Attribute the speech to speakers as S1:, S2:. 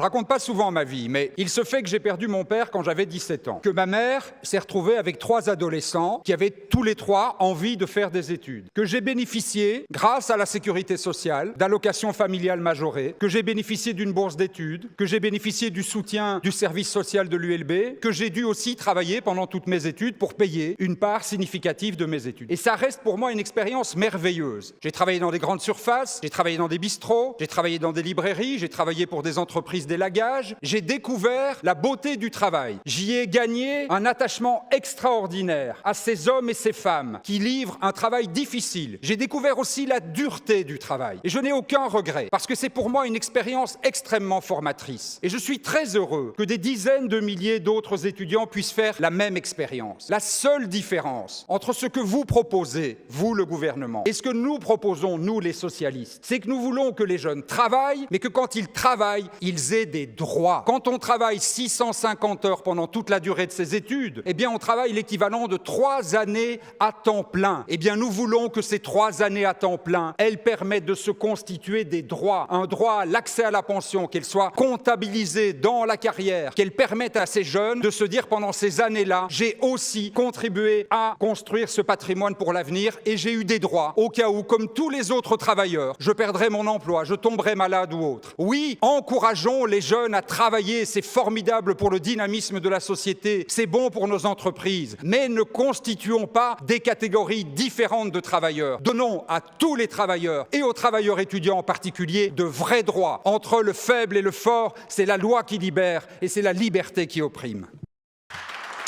S1: Je raconte pas souvent ma vie, mais il se fait que j'ai perdu mon père quand j'avais 17 ans, que ma mère s'est retrouvée avec 3 adolescents qui avaient tous les 3 envie de faire des études, que j'ai bénéficié, grâce à la sécurité sociale, d'allocations familiales majorées, que j'ai bénéficié d'une bourse d'études, que j'ai bénéficié du soutien du service social de l'ULB, que j'ai dû aussi travailler pendant toutes mes études pour payer une part significative de mes études. Et ça reste pour moi une expérience merveilleuse. J'ai travaillé dans des grandes surfaces, j'ai travaillé dans des bistrots, j'ai travaillé dans des librairies, j'ai travaillé pour des entreprises d'élagage, j'ai découvert la beauté du travail. J'y ai gagné un attachement extraordinaire à ces hommes et ces femmes qui livrent un travail difficile. J'ai découvert aussi la dureté du travail. Et je n'ai aucun regret, parce que c'est pour moi une expérience extrêmement formatrice. Et je suis très heureux que des dizaines de milliers d'autres étudiants puissent faire la même expérience. La seule différence entre ce que vous proposez, vous le gouvernement, et ce que nous proposons, nous les socialistes, c'est que nous voulons que les jeunes travaillent, mais que quand ils travaillent, ils aient des droits. Quand on travaille 650 heures pendant toute la durée de ses études, eh bien on travaille l'équivalent de 3 années à temps plein. Eh bien nous voulons que ces 3 années à temps plein, elles permettent de se constituer des droits. Un droit à l'accès à la pension, qu'elle soit comptabilisée dans la carrière, qu'elle permette à ces jeunes de se dire pendant ces années-là, j'ai aussi contribué à construire ce patrimoine pour l'avenir et j'ai eu des droits au cas où, comme tous les autres travailleurs, je perdrais mon emploi, je tomberais malade ou autre. Oui, encourageons les jeunes à travailler, c'est formidable pour le dynamisme de la société, c'est bon pour nos entreprises, mais ne constituons pas des catégories différentes de travailleurs. Donnons à tous les travailleurs, et aux travailleurs étudiants en particulier, de vrais droits. Entre le faible et le fort, c'est la loi qui libère et c'est la liberté qui opprime.